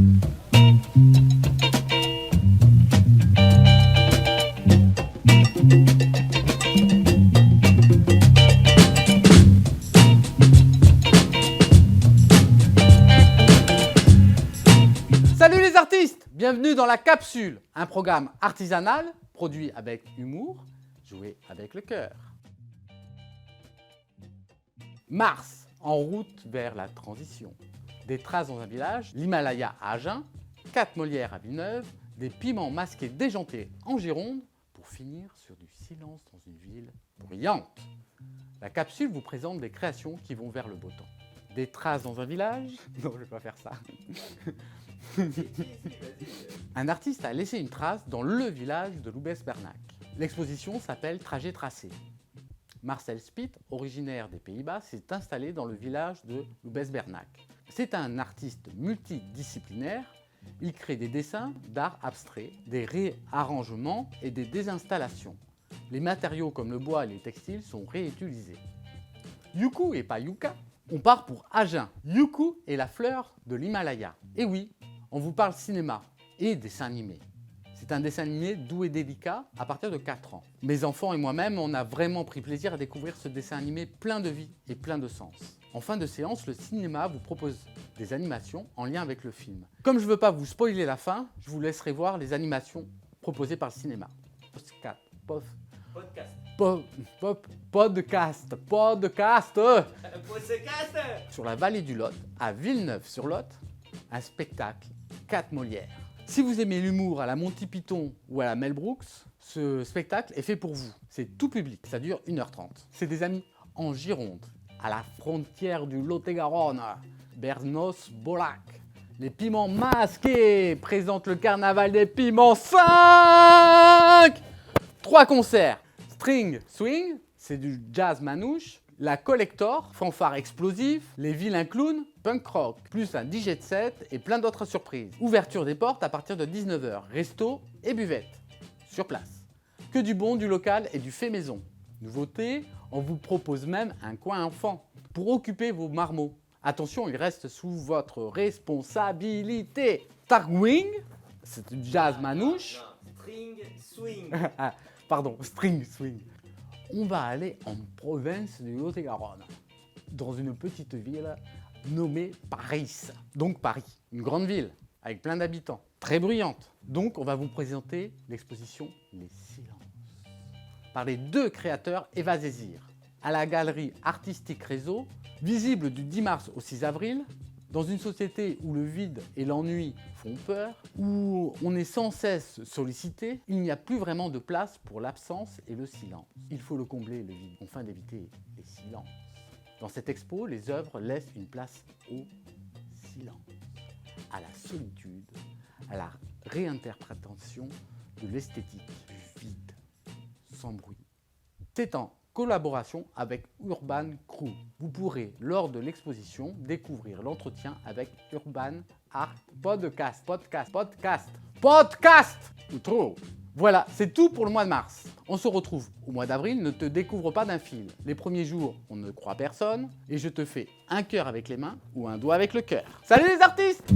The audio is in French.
Salut les artistes! Bienvenue dans La Capsule, un programme artisanal, produit avec humour, joué avec le cœur. Mars, en route vers la transition. Des traces dans un village, l'Himalaya à Agen, 4 Molières à Villeneuve, des piments masqués déjantés en Gironde, pour finir sur du silence dans une ville bruyante. La Capsule vous présente des créations qui vont vers le beau temps. Des traces dans un village? Non, je ne vais pas faire ça. Un artiste a laissé une trace dans le village de Loubès-Bernac. L'exposition s'appelle Trajet tracé. Marcel Spitt, originaire des Pays-Bas, s'est installé dans le village de Loubès-Bernac. C'est un artiste multidisciplinaire. Il crée des dessins d'art abstrait, des réarrangements et des désinstallations. Les matériaux comme le bois et les textiles sont réutilisés. Yuku et pas Yuka, on part pour Agen. Yuku est la fleur de l'Himalaya. Et oui, on vous parle cinéma et dessin animé. C'est un dessin animé doux et délicat à partir de 4 ans. Mes enfants et moi-même, on a vraiment pris plaisir à découvrir ce dessin animé plein de vie et plein de sens. En fin de séance, le cinéma vous propose des animations en lien avec le film. Comme je ne veux pas vous spoiler la fin, je vous laisserai voir les animations proposées par le cinéma. Podcast. Sur la vallée du Lot, à Villeneuve-sur-Lot, un spectacle 4 Molières. Si vous aimez l'humour à la Monty Python ou à la Mel Brooks, ce spectacle est fait pour vous. C'est tout public, ça dure 1h30. C'est des amis en Gironde, à la frontière du Lot-et-Garonne, Bernos Bolac. Les piments masqués présentent le carnaval des piments 5. 3 concerts. String Swing, c'est du jazz manouche. La Collector, fanfare explosif, les vilains clowns, punk rock, plus un DJ set et plein d'autres surprises. Ouverture des portes à partir de 19h, resto et buvette, sur place. Que du bon, du local et du fait maison. Nouveauté, on vous propose même un coin enfant pour occuper vos marmots. Attention, il reste sous votre responsabilité. Starwing, c'est du jazz manouche. String Swing. Pardon, String Swing. On va aller en province du Lot-et-Garonne, dans une petite ville nommée Paris. Donc Paris, une grande ville avec plein d'habitants, très bruyante. Donc on va vous présenter l'exposition Les Silences par les 2 créateurs Eva Zésir, à la galerie artistique Réseau, visible du 10 mars au 6 avril, dans une société où le vide et l'ennui font peur, où on est sans cesse sollicité, il n'y a plus vraiment de place pour l'absence et le silence. Il faut le combler, le vide, afin d'éviter les silences. Dans cette expo, les œuvres laissent une place au silence, à la solitude, à la réinterprétation de l'esthétique du vide, sans bruit. C'est en collaboration avec Urban Crew. Vous pourrez, lors de l'exposition, découvrir l'entretien avec Urban Art Podcast. Ou trop. Voilà, c'est tout pour le mois de mars. On se retrouve au mois d'avril. Ne te découvre pas d'un fil. Les premiers jours, on ne croit personne. Et je te fais un cœur avec les mains ou un doigt avec le cœur. Salut les artistes!